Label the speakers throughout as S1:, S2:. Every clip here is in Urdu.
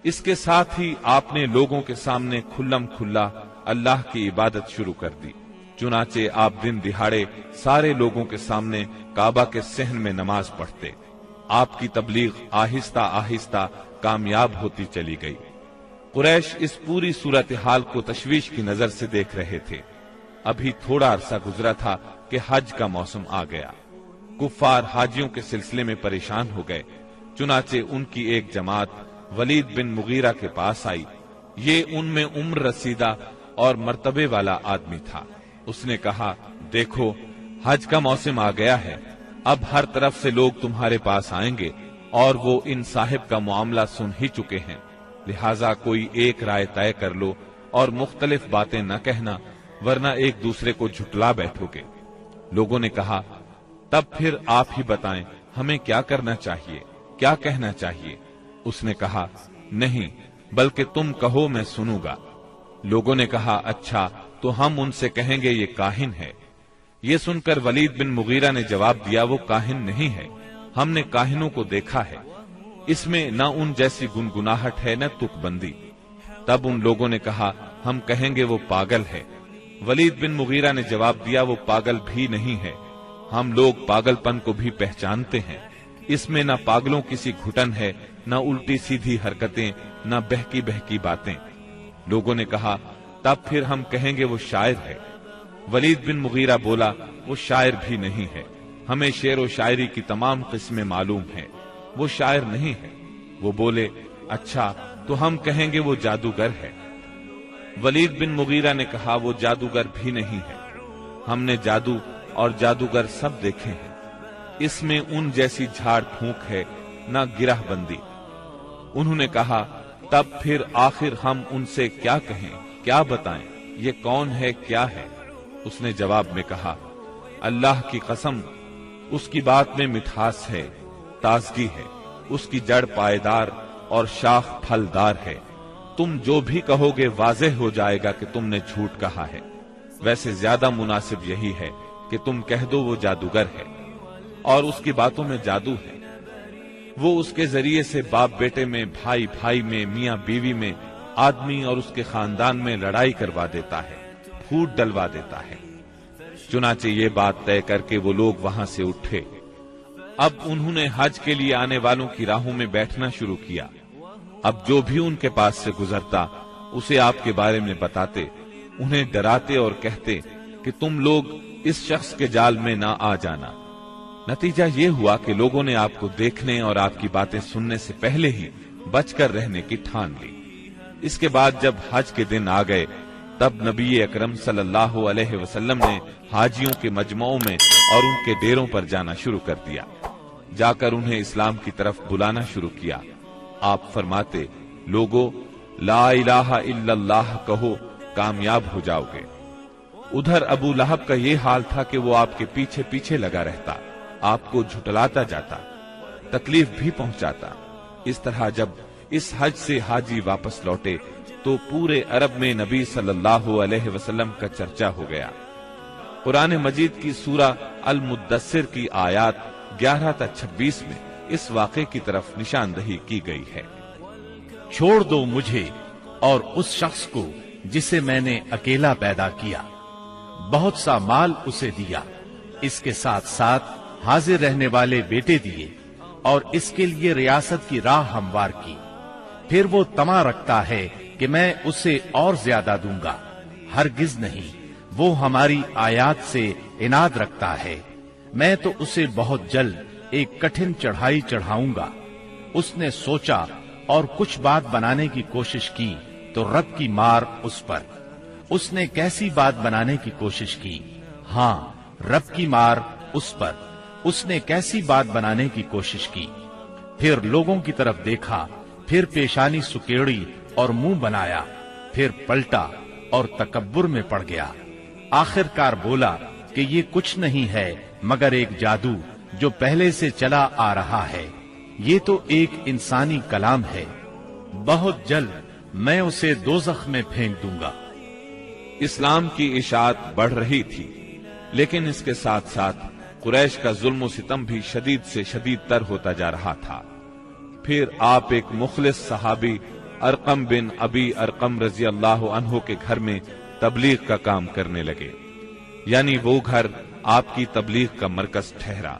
S1: اس کے ساتھ ہی آپ نے لوگوں کے سامنے کھلم کھلا اللہ کی عبادت شروع کر دی۔ چنانچہ آپ دن دہاڑے سارے لوگوں کے سامنے کعبہ کے صحن میں نماز پڑھتے۔ آپ کی تبلیغ آہستہ آہستہ کامیاب ہوتی چلی گئی۔ قریش اس پوری صورتحال کو تشویش کی نظر سے دیکھ رہے تھے۔ ابھی تھوڑا عرصہ گزرا تھا کہ حج کا موسم آ گیا۔ کفار حاجیوں کے سلسلے میں پریشان ہو گئے۔ چنانچہ ان کی ایک جماعت ولید بن مغیرہ کے پاس آئی۔ یہ ان میں عمر رسیدہ اور مرتبے والا آدمی تھا۔ اس نے کہا، دیکھو حج کا موسم آ گیا ہے، اب ہر طرف سے لوگ تمہارے پاس آئیں گے اور وہ ان صاحب کا معاملہ سن ہی چکے ہیں، لہٰذا کوئی ایک رائے طے کر لو اور مختلف باتیں نہ کہنا، ورنہ ایک دوسرے کو جھٹلا بیٹھو گے۔ لوگوں نے کہا، تب پھر آپ ہی بتائیں ہمیں کیا کرنا چاہیے، کیا کہنا چاہیے؟ اس نے کہا، نہیں بلکہ تم کہو میں سنوں گا۔ لوگوں نے کہا، اچھا تو ہم ان سے کہیں گے یہ کاہن ہے۔ یہ سن کر ولید بن مغیرہ نے جواب دیا، وہ کاہن نہیں ہے، ہم نے کاہنوں کو دیکھا ہے، اس میں نہ ان جیسی گنگناہٹ ہے نہ تک بندی۔ تب ان لوگوں نے کہا، ہم کہیں گے وہ پاگل ہے۔ ولید بن مغیرہ نے جواب دیا، وہ پاگل بھی نہیں ہے، ہم لوگ پاگل پن کو بھی پہچانتے ہیں، اس میں نہ پاگلوں کسی گھٹن ہے، نہ الٹی سیدھی حرکتیں، نہ بہکی بہکی باتیں۔ لوگوں نے کہا، تب پھر ہم کہیں گے وہ شاعر ہے۔ ولید بن مغیرہ بولا، وہ شاعر بھی نہیں ہے، ہمیں شعر و شاعری کی تمام قسمیں معلوم ہیں، وہ شاعر نہیں ہے۔ وہ بولے، اچھا تو ہم کہیں گے وہ جادوگر ہے۔ ولید بن مغیرہ نے کہا، وہ جادوگر بھی نہیں ہے، ہم نے جادو اور جادوگر سب دیکھے ہیں، اس میں ان جیسی جھاڑ پھونک ہے نہ گرہ بندی۔ انہوں نے کہا، تب پھر آخر ہم ان سے کیا کہیں، کیا بتائیں، یہ کون ہے، کیا ہے؟ اس نے جواب میں کہا، اللہ کی قسم اس کی بات میں مٹھاس ہے، تازگی ہے، اس کی جڑ پائیدار اور شاخ پھلدار ہے، تم جو بھی کہو گے واضح ہو جائے گا کہ تم نے جھوٹ کہا ہے۔ ویسے زیادہ مناسب یہی ہے کہ تم کہہ دو وہ جادوگر ہے اور اس کی باتوں میں جادو ہے، وہ اس کے ذریعے سے باپ بیٹے میں، بھائی بھائی میں، میاں بیوی میں، آدمی اور اس کے خاندان میں لڑائی کروا دیتا ہے، پھوٹ ڈلوا دیتا ہے۔ چنانچہ یہ بات طے کر کے وہ لوگ وہاں سے اٹھے۔ اب انہوں نے حج کے لیے آنے والوں کی راہوں میں بیٹھنا شروع کیا۔ اب جو بھی ان کے پاس سے گزرتا اسے آپ کے بارے میں بتاتے، انہیں ڈراتے اور کہتے کہ تم لوگ اس شخص کے جال میں نہ آ جانا۔ نتیجہ یہ ہوا کہ لوگوں نے آپ کو دیکھنے اور آپ کی باتیں سننے سے پہلے ہی بچ کر رہنے کی ٹھان لی۔ اس کے بعد جب حج کے دن آ گئے تب نبی اکرم صلی اللہ علیہ وسلم نے حاجیوں کے مجمعوں میں اور ان کے ڈیروں پر جانا شروع کر دیا، جا کر انہیں اسلام کی طرف بلانا شروع کیا۔ آپ فرماتے، لوگو لا الہ الا اللہ کہو، کامیاب ہو جاؤ گے۔ ادھر ابو لہب کا یہ حال تھا کہ وہ آپ کے پیچھے پیچھے لگا رہتا، آپ کو جھٹلاتا جاتا، تکلیف بھی پہنچاتا۔ اس طرح جب اس حج سے حاجی واپس لوٹے تو پورے عرب میں نبی صلی اللہ علیہ وسلم کا چرچا ہو گیا۔ قرآن مجید کی سورہ المدثر کی آیات 11 تا 26 میں اس واقعے کی طرف نشاندہی کی گئی ہے۔
S2: چھوڑ دو مجھے اور اس شخص کو جسے میں نے اکیلا پیدا کیا، بہت سا مال اسے دیا، اس کے ساتھ ساتھ حاضر رہنے والے بیٹے دیے اور اس کے لیے ریاست کی راہ ہموار کی۔ پھر وہ طمع رکھتا ہے کہ میں اسے اور زیادہ دوں گا، ہرگز نہیں، وہ ہماری آیات سے عناد رکھتا ہے، میں تو اسے بہت جلد ایک کٹھن چڑھائی چڑھاؤں گا۔ اس نے سوچا اور کچھ بات بنانے کی کوشش کی تو رب کی مار اس پر۔ اس نے کیسی بات بنانے کی کوشش کی؟ ہاں، رب کی مار اس پر۔ اس نے کیسی بات بنانے کی کوشش کی؟ پھر لوگوں کی طرف دیکھا، پھر پیشانی سکیڑی اور منہ بنایا، پھر پلٹا اور تکبر میں پڑ گیا۔ آخر کار بولا کہ یہ کچھ نہیں ہے مگر ایک جادو جو پہلے سے چلا آ رہا ہے، یہ تو ایک انسانی کلام ہے، بہت جلد میں اسے دوزخ میں پھینک دوں گا۔
S1: اسلام کی اشاعت بڑھ رہی تھی، لیکن اس کے ساتھ ساتھ قریش کا ظلم و ستم بھی شدید سے شدید تر ہوتا جا رہا تھا۔ پھر آپ ایک مخلص صحابی ارقم بن ابی ارقم رضی اللہ عنہ کے گھر میں تبلیغ کا کام کرنے لگے، یعنی وہ گھر آپ کی تبلیغ کا مرکز ٹھہرا۔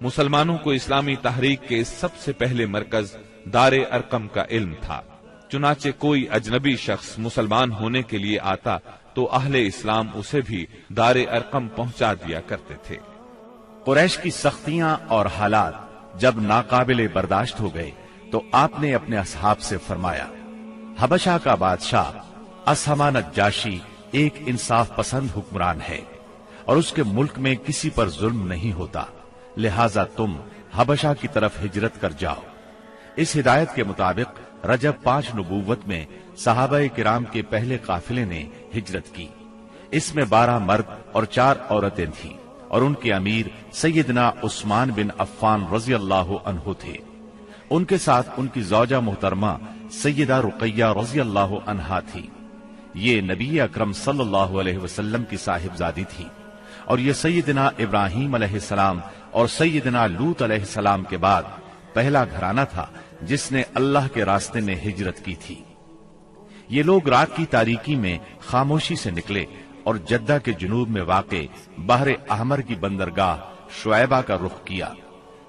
S1: مسلمانوں کو اسلامی تحریک کے سب سے پہلے مرکز دار ارقم کا علم تھا، چنانچہ کوئی اجنبی شخص مسلمان ہونے کے لیے آتا تو اہل اسلام اسے بھی دار ارقم پہنچا دیا کرتے تھے۔
S2: قریش کی سختیاں اور حالات جب ناقابل برداشت ہو گئے تو آپ نے اپنے اصحاب سے فرمایا، حبشہ کا بادشاہ اسہمہ نجاشی ایک انصاف پسند حکمران ہے اور اس کے ملک میں کسی پر ظلم نہیں ہوتا، لہذا تم حبشہ کی طرف ہجرت کر جاؤ۔ اس ہدایت کے مطابق رجب 5 نبوت میں صحابہ کرام کے پہلے قافلے نے ہجرت کی۔ اس میں 12 مرد اور 4 عورتیں تھیں اور ان کے امیر سیدنا عثمان بن عفان رضی اللہ عنہ تھے۔ ان کے ساتھ ان کی زوجہ محترمہ سیدہ رقیہ رضی اللہ عنہا تھی۔ یہ نبی اکرم صلی اللہ علیہ وسلم کی صاحبزادی تھی اور یہ سیدنا ابراہیم علیہ السلام اور سیدنا لوط علیہ السلام کے بعد پہلا گھرانہ تھا جس نے اللہ کے راستے میں ہجرت کی تھی۔ یہ لوگ رات کی تاریکی میں خاموشی سے نکلے اور جدہ کے جنوب میں واقع بحر احمر کی بندرگاہ شعیبہ کا رخ کیا۔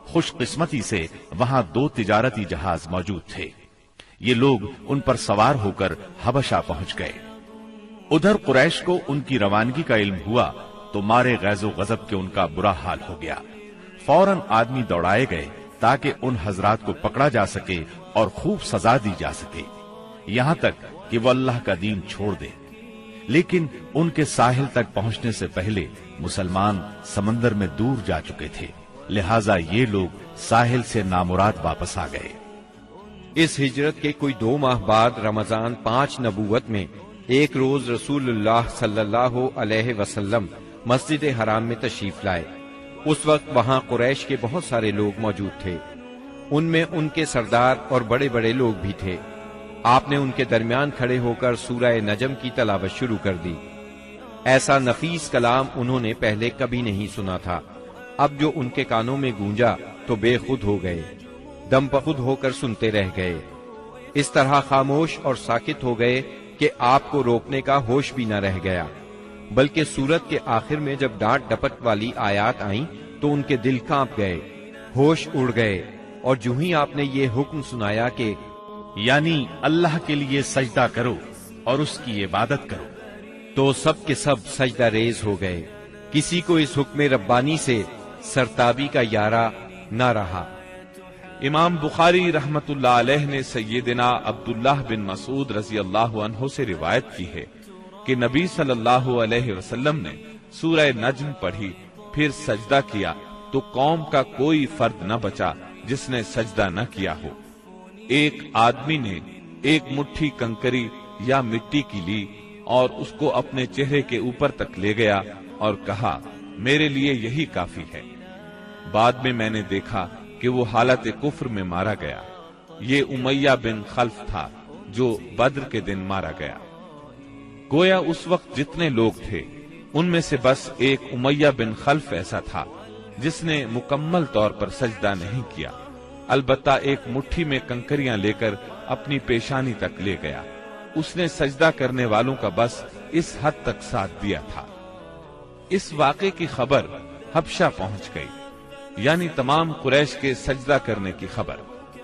S2: خوش قسمتی سے وہاں 2 تجارتی جہاز موجود تھے۔ یہ لوگ ان پر سوار ہو کر حبشہ پہنچ گئے۔ ادھر قریش کو ان کی روانگی کا علم ہوا تو مارے غیظ و غضب کے ان کا برا حال ہو گیا۔ فوراً آدمی دوڑائے گئے تاکہ ان حضرات کو پکڑا جا سکے اور خوب سزا دی جا سکے، یہاں تک کہ وہ اللہ کا دین چھوڑ دے۔ لیکن ان کے ساحل تک پہنچنے سے پہلے مسلمان سمندر میں دور جا چکے تھے، لہذا یہ لوگ ساحل سے نامراد واپس آ گئے۔
S3: اس ہجرت کے کوئی 2 ماہ بعد رمضان 5 نبوت میں ایک روز رسول اللہ صلی اللہ علیہ وسلم مسجد حرام میں تشریف لائے۔ اس وقت وہاں قریش کے بہت سارے لوگ موجود تھے، ان میں ان کے سردار اور بڑے بڑے لوگ بھی تھے۔ آپ نے ان کے درمیان کھڑے ہو کر سورہ نجم کی تلاوت شروع کر دی۔ ایسا نفیس کلام انہوں نے پہلے کبھی نہیں سنا تھا۔ اب جو ان کے کانوں میں گونجا تو بے خود ہو گئے، دم بخود ہو کر سنتے رہ گئے، اس طرح خاموش اور ساکت ہو گئے کہ آپ کو روکنے کا ہوش بھی نہ رہ گیا۔ بلکہ سورت کے آخر میں جب ڈانٹ ڈپٹ والی آیات آئیں تو ان کے دل کانپ گئے، ہوش اڑ گئے، اور جو ہی آپ نے یہ حکم سنایا کہ
S2: یعنی اللہ کے لیے سجدہ کرو اور اس کی عبادت کرو،
S3: تو سب کے سب سجدہ ریز ہو گئے۔ کسی کو اس حکم ربانی سے سرتابی کا یارہ نہ رہا۔
S1: امام بخاری رحمت اللہ علیہ نے سیدنا عبداللہ بن مسعود رضی اللہ عنہ سے روایت کی ہے کہ نبی صلی اللہ علیہ وسلم نے سورہ نجم پڑھی، پھر سجدہ کیا تو قوم کا کوئی فرد نہ بچا جس نے سجدہ نہ کیا ہو۔ ایک آدمی نے ایک مٹھی کنکری یا مٹی کی لی اور اس کو اپنے چہرے کے اوپر تک لے گیا اور کہا، میرے لیے یہی کافی ہے۔ بعد میں میں نے دیکھا کہ وہ حالت کفر میں مارا گیا۔ یہ امیہ بن خلف تھا جو بدر کے دن مارا گیا۔ گویا اس وقت جتنے لوگ تھے ان میں سے بس ایک امیہ بن خلف ایسا تھا جس نے مکمل طور پر سجدہ نہیں کیا، البتہ ایک مٹھی میں کنکریاں لے کر اپنی پیشانی تک لے گیا۔ اس نے سجدہ کرنے والوں کا بس اس حد تک ساتھ دیا تھا۔ اس واقعے کی خبر حبشہ پہنچ گئی، یعنی تمام قریش کے سجدہ کرنے کی خبر۔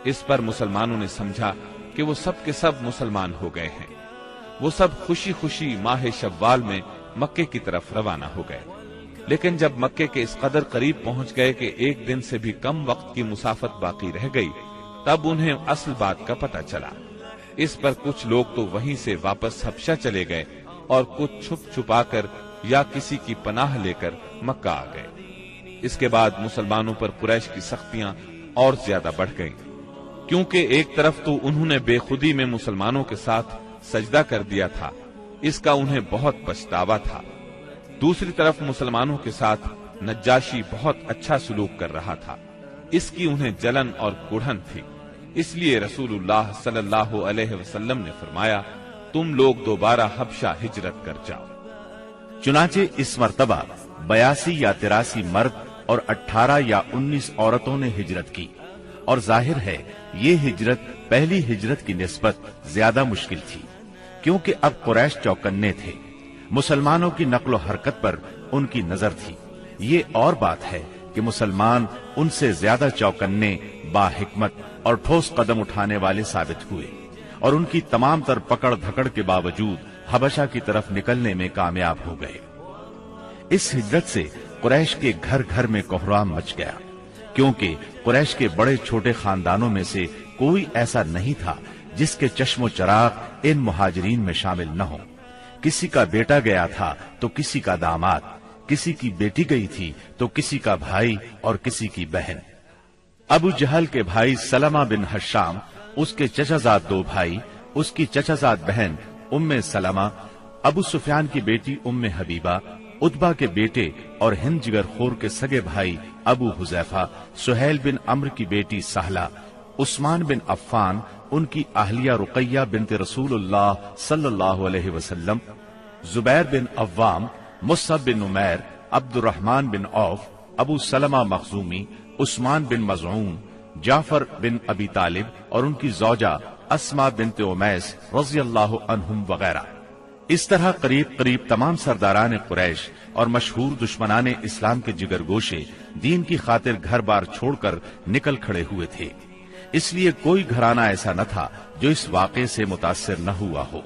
S1: اس پر مسلمانوں نے سمجھا کہ وہ سب کے سب مسلمان ہو گئے ہیں۔ وہ سب خوشی خوشی ماہ شوال میں مکے کی طرف روانہ ہو گئے، لیکن جب مکے کے اس قدر قریب پہنچ گئے کہ ایک دن سے بھی کم وقت کی مسافت باقی رہ گئی، تب انہیں اصل بات کا پتہ چلا۔ اس پر کچھ لوگ تو وہیں سے واپس حبشہ چلے گئے اور کچھ چھپ چھپا کر یا کسی کی پناہ لے کر مکہ آ گئے۔ اس کے بعد مسلمانوں پر قریش کی سختیاں اور زیادہ بڑھ گئیں، کیونکہ ایک طرف تو انہوں نے بے خودی میں مسلمانوں کے ساتھ سجدہ کر دیا تھا، اس کا انہیں بہت پچھتاوا تھا، دوسری طرف مسلمانوں کے ساتھ نجاشی بہت اچھا سلوک کر رہا تھا، اس کی انہیں جلن اور کڑھن تھی۔ اس لیے رسول اللہ صلی اللہ علیہ وسلم نے فرمایا، تم لوگ دوبارہ حبشہ ہجرت کر جاؤ۔
S2: چنانچہ اس مرتبہ 82 یا 83 مرد اور 18 یا 19 عورتوں نے ہجرت کی اور ظاہر ہے یہ ہجرت پہلی ہجرت کی نسبت زیادہ مشکل تھی، کیونکہ اب قریش چوکنے تھے، مسلمانوں کی نقل و حرکت پر ان کی نظر تھی۔ یہ اور بات ہے کہ مسلمان ان سے زیادہ چوکنے، با حکمت اور ٹھوس قدم اٹھانے والے ثابت ہوئے، اور ان کی تمام تر پکڑ دھکڑ کے باوجود حبشہ کی طرف نکلنے میں کامیاب ہو گئے۔ اس ہجرت سے قریش کے گھر گھر میں کوہرام مچ گیا، کیونکہ قریش کے بڑے چھوٹے خاندانوں میں سے کوئی ایسا نہیں تھا جس کے چشم و چراغ ان مہاجرین میں شامل نہ ہو۔ کسی کا بیٹا گیا تھا تو کسی کا داماد، کسی کی بیٹی گئی تھی تو کسی کا بھائی اور کسی کی بہن۔ ابو جہل کے بھائی سلمہ بن حشام، اس کے چچا زاد 2 بھائی، اس کی چچا زاد بہن ام سلمہ، ابو سفیان کی بیٹی ام حبیبہ، عتبہ کے بیٹے اور ہند جگر خور کے سگے بھائی ابو حذیفہ، سہیل بن عمرو کی بیٹی سہلہ، عثمان بن عفان، ان کی اہلیہ رقیہ بنت رسول اللہ صلی اللہ علیہ وسلم، زبیر بن عوام، مصعب بن عمیر، عبد الرحمن بن عوف، ابو سلمہ مخزومی، عثمان بن مظعون، جعفر بن ابی طالب اور ان کی زوجہ اسما بنت امیس رضی اللہ عنہم وغیرہ۔ اس طرح قریب قریب تمام سرداران قریش اور مشہور دشمنان اسلام کے جگر گوشے دین کی خاطر گھر بار چھوڑ کر نکل کھڑے ہوئے تھے، اس لیے کوئی گھرانہ ایسا نہ تھا جو اس واقعے سے متاثر نہ ہوا ہو۔